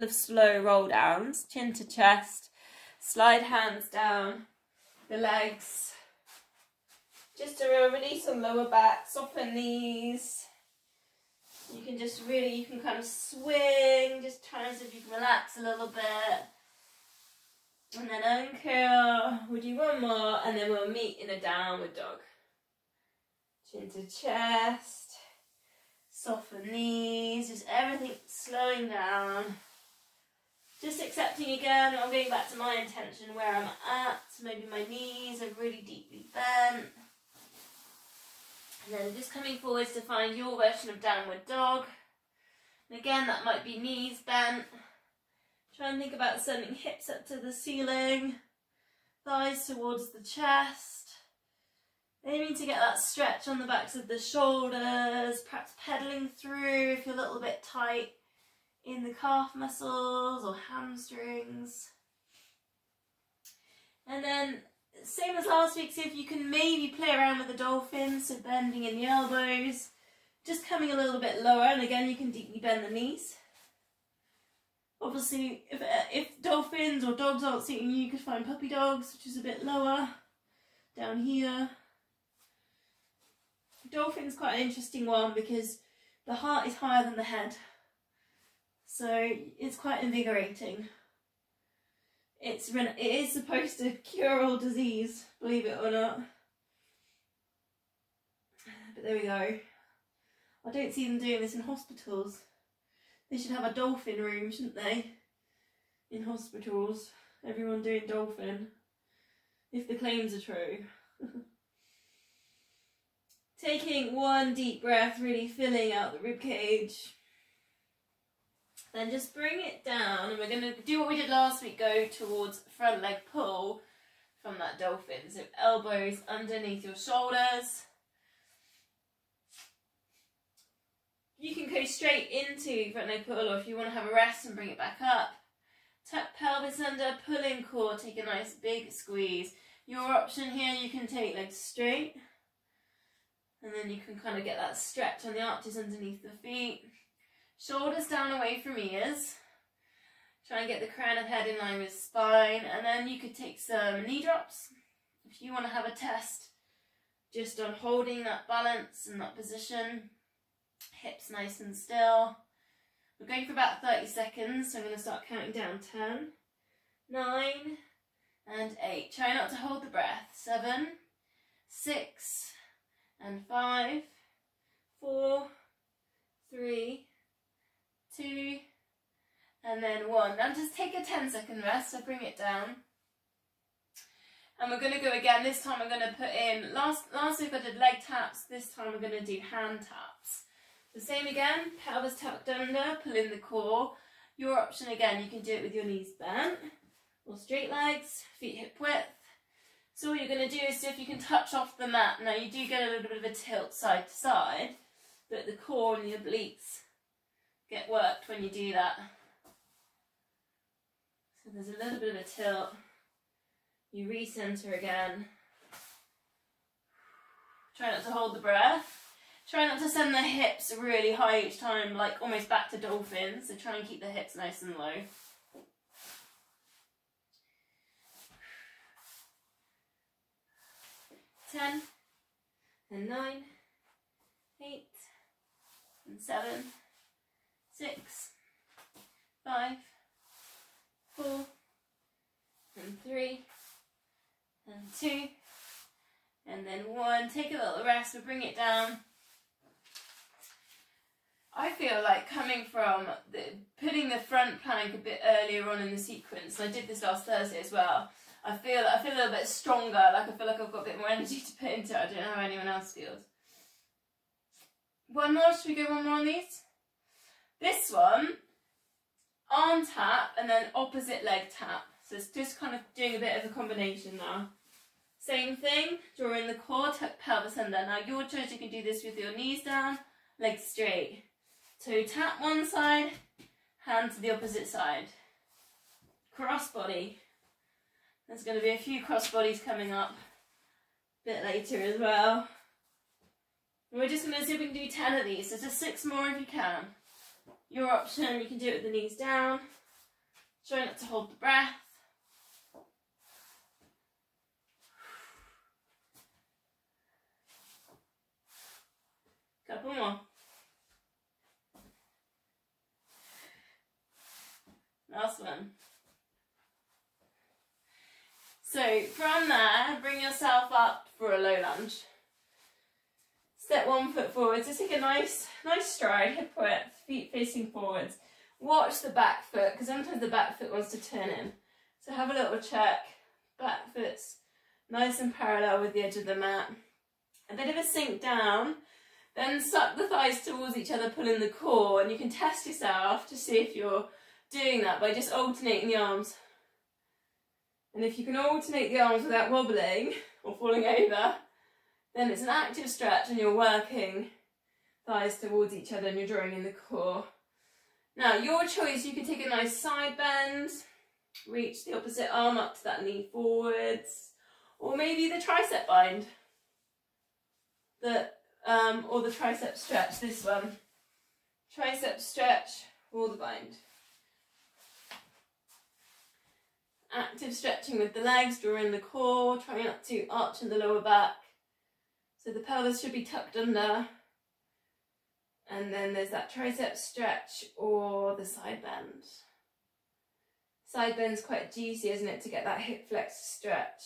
of slow roll downs, chin to chest, slide hands down the legs, just to release on lower back, soften knees. You can just really, you can kind of swing, just try as if you can relax a little bit. And then uncurl, we'll do one more, and then we'll meet in a downward dog. Chin to chest, soften knees, just everything slowing down. Just accepting again, I'm going back to my intention where I'm at. Maybe my knees are really deeply bent. And then just coming forwards to find your version of downward dog. And again, that might be knees bent. Try and think about sending hips up to the ceiling, thighs towards the chest. Aiming to get that stretch on the backs of the shoulders, perhaps pedaling through if you're a little bit tight in the calf muscles or hamstrings. And then, same as last week, see if you can maybe play around with the dolphin, so bending in the elbows, just coming a little bit lower, and again you can deeply bend the knees. Obviously, if dolphins or dogs aren't suiting you, you could find puppy dogs, which is a bit lower, down here. Dolphin's quite an interesting one because the heart is higher than the head, so it's quite invigorating. It is supposed to cure all disease, believe it or not. But there we go. I don't see them doing this in hospitals. They should have a dolphin room, shouldn't they? In hospitals. Everyone doing dolphin. If the claims are true. Taking one deep breath, really filling out the rib cage. Then just bring it down, and we're going to do what we did last week, go towards front leg pull from that dolphin. So elbows underneath your shoulders. You can go straight into front leg pull, or if you want to have a rest and bring it back up. Tuck pelvis under, pull in core, take a nice big squeeze. Your option here, you can take legs straight, and then you can kind of get that stretch on the arches underneath the feet. Shoulders down away from ears. Try and get the crown of head in line with spine, and then you could take some knee drops if you want to have a test just on holding that balance and that position. Hips nice and still. We're going for about 30 seconds, so I'm going to start counting down. 10, 9 and 8. Try not to hold the breath. 7, 6 and 5, 4, 3, 2 and then 1. Now just take a 10-second rest, so bring it down. And we're going to go again. This time I'm going to put in, last week I did leg taps, this time we're going to do hand taps. The same again, pelvis tucked under, pull in the core. Your option again, you can do it with your knees bent or straight legs, feet hip width. So what you're going to do is see if you can touch off the mat. Now you do get a little bit of a tilt side to side, but the core and the obliques get worked when you do that. So there's a little bit of a tilt. You recenter again. Try not to hold the breath. Try not to send the hips really high each time, like almost back to dolphins. So try and keep the hips nice and low. Ten and 9, 8 and 7, 6, 5, 4 and 3 and 2 and then 1. Take a little rest, we'll bring it down. I feel like coming from putting the front plank a bit earlier on in the sequence, I did this last Thursday as well, I feel a little bit stronger, like I feel like I've got a bit more energy to put into it. I don't know how anyone else feels. One more, should we go one more on these? This one, arm tap and then opposite leg tap. So it's just kind of doing a bit of a combination now. Same thing, draw in the core, tuck pelvis under. Now your choice, you can do this with your knees down, legs straight. So tap one side, hand to the opposite side. Cross body. There's going to be a few cross bodies coming up a bit later as well. And we're just going to see if we can do 10 of these. So just 6 more if you can. Your option, you can do it with the knees down. Try not to hold the breath. Couple more. Last one. So from there, bring yourself up for a low lunge. Step 1 foot forward. So take a nice stride, hip width, feet facing forwards. Watch the back foot, because sometimes the back foot wants to turn in. So have a little check. Back foot's nice and parallel with the edge of the mat. A bit of a sink down. Then suck the thighs towards each other, pulling the core, and you can test yourself to see if you're doing that by just alternating the arms. And if you can alternate the arms without wobbling or falling over, then it's an active stretch and you're working thighs towards each other and you're drawing in the core. Now, your choice, you can take a nice side bend, reach the opposite arm up to that knee forwards, or maybe the tricep bind. Or the tricep stretch, this one. Tricep stretch or the bind. Active stretching with the legs, draw in the core, try not to arch in the lower back. So the pelvis should be tucked under. And then there's that tricep stretch or the side bend. Side bend's quite juicy, isn't it, to get that hip flex stretch.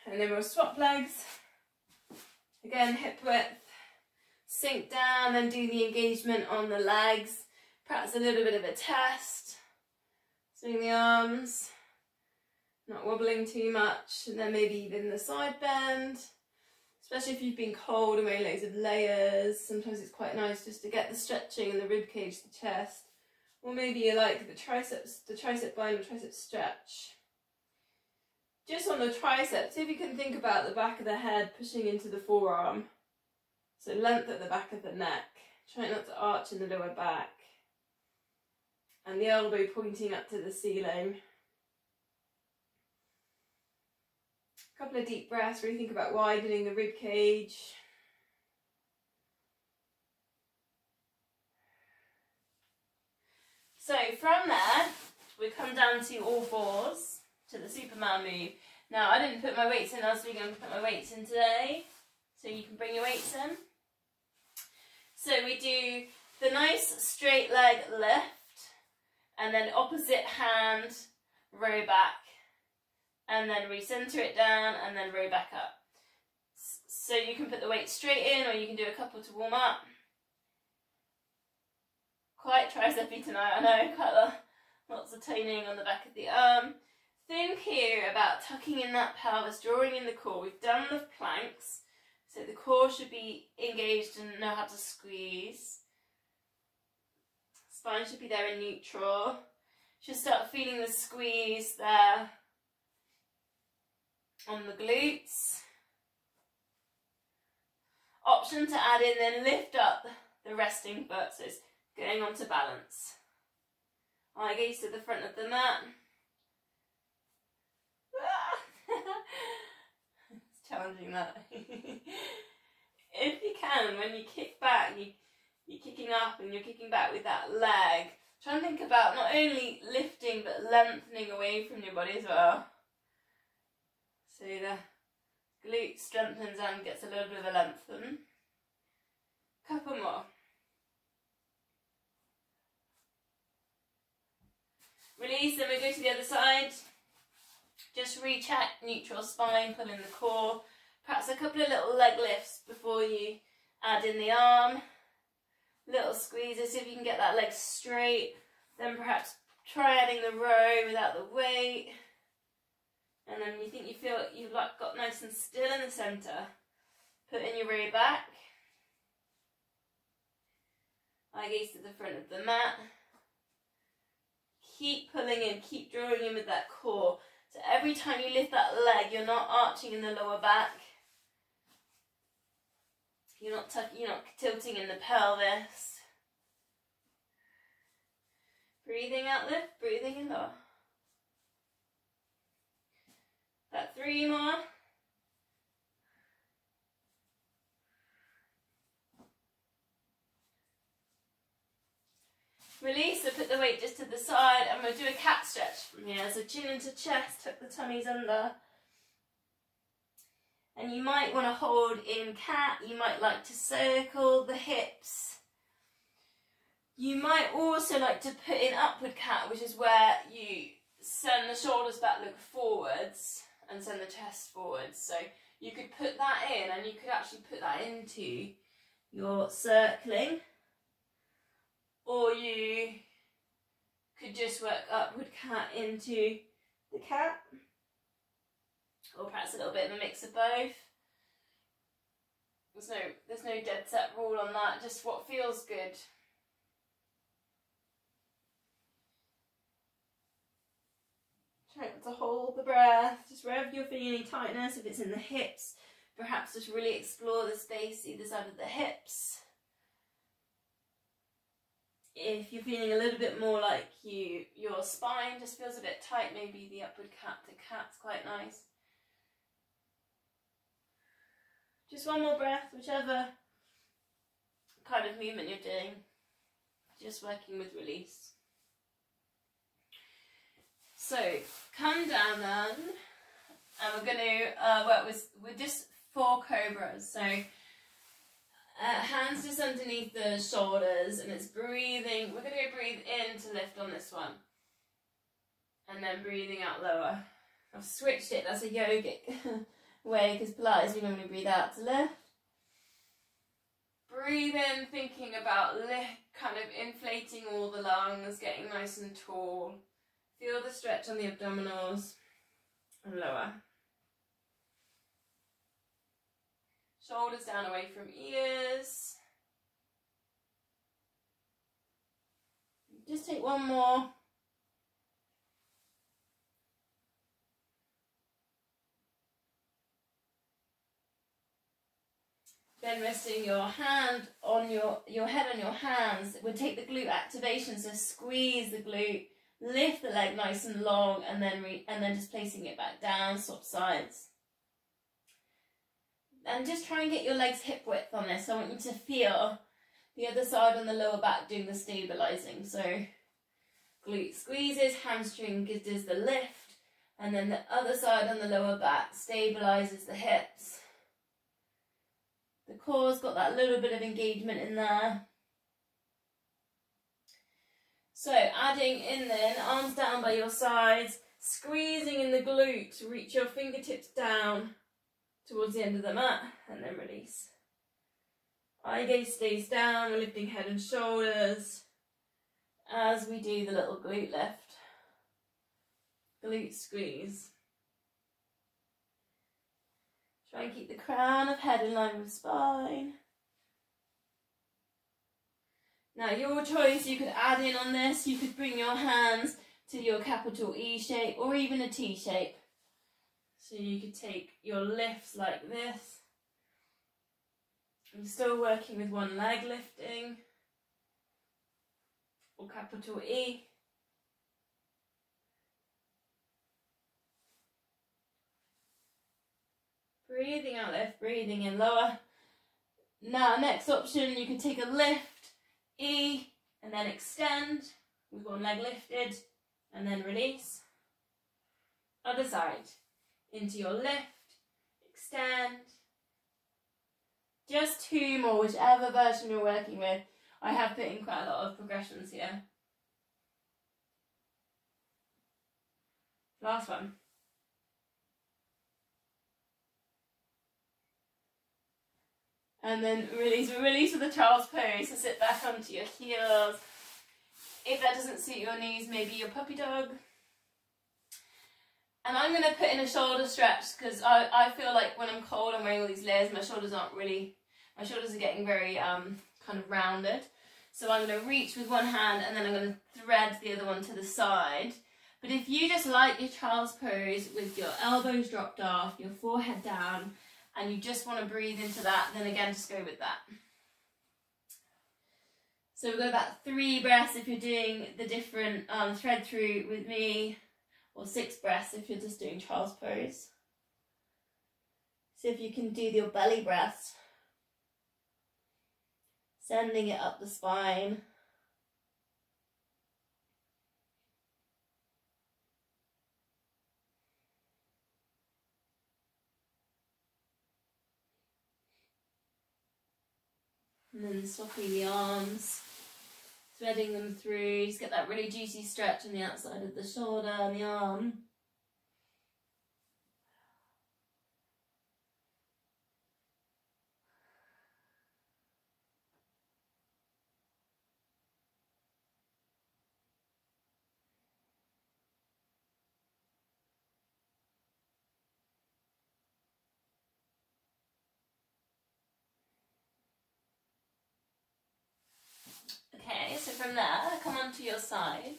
And then we'll swap legs. Again, hip width, sink down, then do the engagement on the legs. Perhaps a little bit of a test. Swing the arms, not wobbling too much, and then maybe even the side bend. Especially if you've been cold and wearing loads of layers, sometimes it's quite nice just to get the stretching in the rib cage, the chest. Or maybe you like the tricep bind or tricep stretch. Just on the triceps, see if you can think about the back of the head pushing into the forearm. So length at the back of the neck. Try not to arch in the lower back. And the elbow pointing up to the ceiling. A couple of deep breaths, really think about widening the rib cage. So from there, we come down to all fours, to the Superman move. Now, I didn't put my weights in, I was going to put my weights in today, so you can bring your weights in. So we do the nice straight leg lift, and then opposite hand row back, and then recenter it down, and then row back up. So you can put the weight straight in, or you can do a couple to warm up. Quite tricepy tonight, I know, quite lots of toning on the back of the arm. Think here about tucking in that pelvis, drawing in the core. We've done the planks, so the core should be engaged and know how to squeeze. Spine should be there in neutral. Should start feeling the squeeze there on the glutes. Option to add in, then lift up the resting foot, so it's going on to balance. Eye gaze to the front of the mat. It's challenging, that. If you can, when you kick back, you're kicking up and you're kicking back with that leg. Try and think about not only lifting but lengthening away from your body as well. So the glute strengthens and gets a little bit of a lengthen. Couple more. Release, then we go to the other side. Just recheck neutral spine, pull in the core. Perhaps a couple of little leg lifts before you add in the arm. Little squeezes, see if you can get that leg straight. Then perhaps try adding the row without the weight. And then you think you feel you've got nice and still in the centre. Put in your row back. Eye gaze to the front of the mat. Keep pulling in, keep drawing in with that core. So every time you lift that leg, you're not arching in the lower back. You're not tilting in the pelvis. Breathing out, lift, breathing in, lower. About 3 more. Release, so put the weight just to the side, and we'll do a cat stretch from here. So chin into chest, tuck the tummies under. And you might want to hold in cat, you might like to circle the hips. You might also like to put in upward cat, which is where you send the shoulders back, look forwards, and send the chest forwards. So you could put that in, and you could actually put that into your circling. Or you could just work upward cat into the cat. Or perhaps a little bit of a mix of both. There's no dead set rule on that, just what feels good. Try not to hold the breath, just wherever you're feeling any tightness, if it's in the hips, perhaps just really explore the space either side of the hips. If you're feeling a little bit more like your spine just feels a bit tight, maybe the upward cat to cat's quite nice. Just one more breath, whichever kind of movement you're doing, just working with release. So come down then, and we're going to work with just 4 cobras. So hands just underneath the shoulders, and it's breathing. We're going to go breathe in to lift on this one, and then breathing out lower. I've switched it, that's a yogic way, because Pilates we normally breathe out to lift. Breathe in, thinking about kind of inflating all the lungs, getting nice and tall. Feel the stretch on the abdominals, and lower. Shoulders down away from ears. Just take one more. Then resting your hand on your head on your hands. We'll take the glute activation, so squeeze the glute, lift the leg nice and long, and then just placing it back down, swap sides. And just try and get your legs hip width on this. I want you to feel the other side on the lower back doing the stabilising. So glute squeezes, hamstring does the lift, and then the other side on the lower back stabilises the hips. The core's got that little bit of engagement in there. So adding in then, arms down by your sides, squeezing in the glute to reach your fingertips down towards the end of the mat, and then release. Eye gaze stays down, we're lifting head and shoulders as we do the little glute lift. Glute squeeze. Try and keep the crown of head in line with spine. Now your choice, you could add in on this, you could bring your hands to your capital E shape or even a T shape. So you could take your lifts like this. I'm still working with one leg lifting, or capital E. Breathing out, lift, breathing in, lower. Now next option, you can take a lift, E, and then extend with one leg lifted, and then release. Other side. Into your lift, extend. Just 2 more, whichever version you're working with. I have put in quite a lot of progressions here. Last one. And then release. We release with a child's pose, so sit back onto your heels. If that doesn't suit your knees, maybe your puppy dog. And I'm going to put in a shoulder stretch because I feel like when I'm cold and wearing all these layers, my shoulders are getting very kind of rounded. So I'm going to reach with one hand and then I'm going to thread the other one to the side. But if you just like your child's pose with your elbows dropped off, your forehead down, and you just want to breathe into that, then again, just go with that. So we've got about 3 breaths if you're doing the different thread through with me, or 6 breaths if you're just doing child's pose. See if you can do your belly breaths. Sending it up the spine. And then swapping the arms, threading them through. Just get that really juicy stretch on the outside of the shoulder and the arm. Okay, so from there, come onto your side.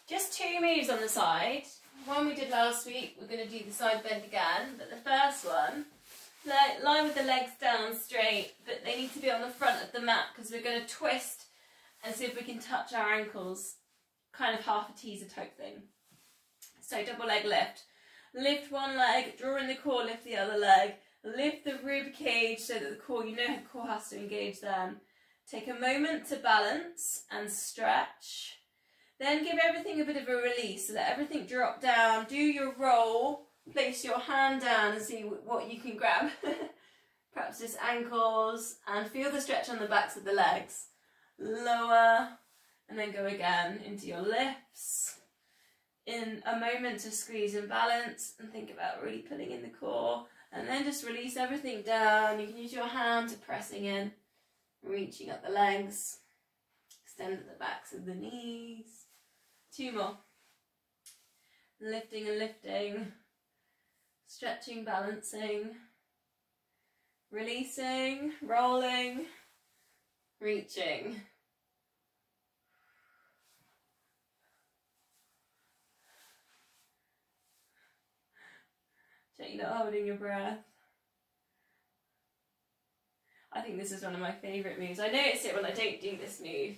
Just 2 moves on the side. One we did last week, we're going to do the side bend again, but the first one, lie with the legs down straight, but they need to be on the front of the mat because we're going to twist and see if we can touch our ankles, kind of half a teaser type thing. So double leg lift. Lift one leg, draw in the core, lift the other leg. Lift the rib cage so that the core, you know the core has to engage then. Take a moment to balance and stretch. Then give everything a bit of a release so that everything drop down. Do your roll. Place your hand down and see what you can grab. Perhaps just ankles, and feel the stretch on the backs of the legs. Lower and then go again into your lifts. In a moment to squeeze and balance and think about really pulling in the core. And then just release everything down. You can use your hand to pressing in, reaching up the legs, extend at the backs of the knees. 2 more. Lifting and lifting, stretching, balancing, releasing, rolling, reaching. You're not holding your breath. I think this is one of my favourite moves. I notice it when I don't do this move.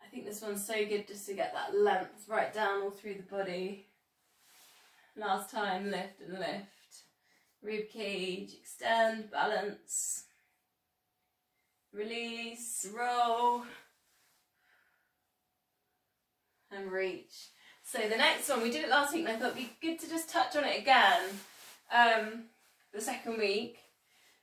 I think this one's so good just to get that length right down all through the body. Last time, lift and lift. Rib cage, extend, balance. Release, roll. And reach. So the next one, we did it last week and I thought it'd be good to just touch on it again the second week.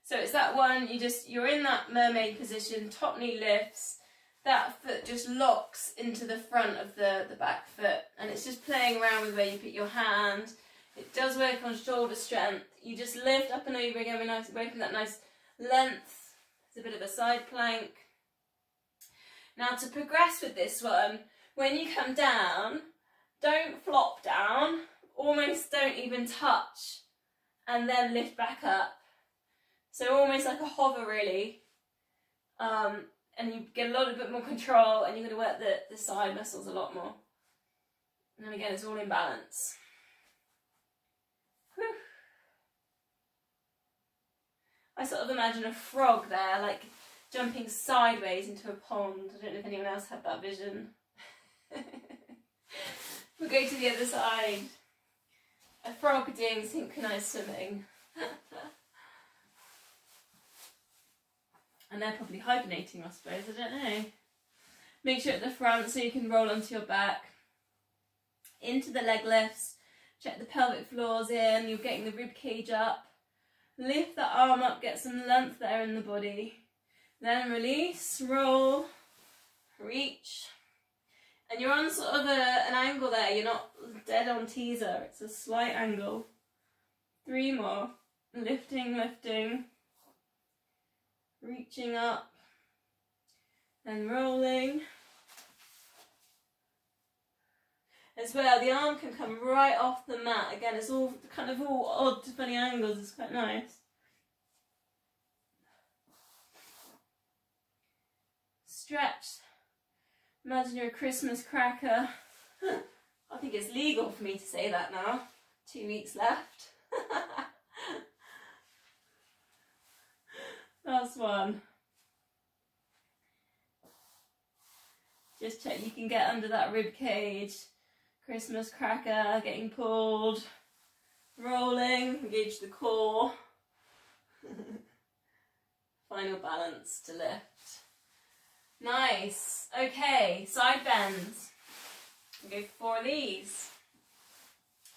So it's that one, you're in that mermaid position, top knee lifts, that foot just locks into the front of the back foot, and it's just playing around with where you put your hand. It does work on shoulder strength. You just lift up and over again, away from that nice length. It's a bit of a side plank. Now to progress with this one, when you come down, don't flop down, almost don't even touch, and then lift back up. So almost like a hover really, and you get a little bit more control, and you're going to work the side muscles a lot more. And then again, it's all in balance. Whew. I sort of imagine a frog there, like jumping sideways into a pond. I don't know if anyone else had that vision. We'll go to the other side. A frog doing synchronised swimming. And they're probably hibernating, I suppose, I don't know. Make sure at the front so you can roll onto your back. Into the leg lifts. Check the pelvic floors in, you're getting the rib cage up. Lift the arm up, get some length there in the body. Then release, roll, reach. And you're on sort of an angle there, you're not dead on teaser, it's a slight angle. 3 more. Lifting, lifting. Reaching up. And rolling. As well, the arm can come right off the mat. Again, it's all kind of all odd, funny angles. It's quite nice. Stretch. Imagine you're a Christmas cracker. I think it's legal for me to say that now. 2 weeks left. Last one. Just check you can get under that rib cage. Christmas cracker, getting pulled, rolling, engage the core. Final balance to lift. Nice. Okay, side bends. We'll go for 4 of these.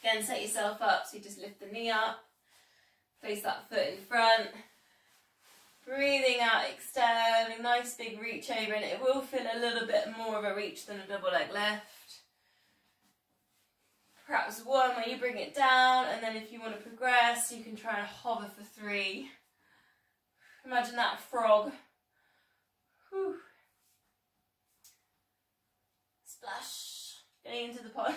Again, set yourself up, so you just lift the knee up, place that foot in front, Breathing out, extending, nice big reach over, and it will feel a little bit more of a reach than a double leg lift. Perhaps one where you bring it down, and then if you want to progress, you can try and hover for 3. Imagine that frog. Whew. Splash. Getting into the pond.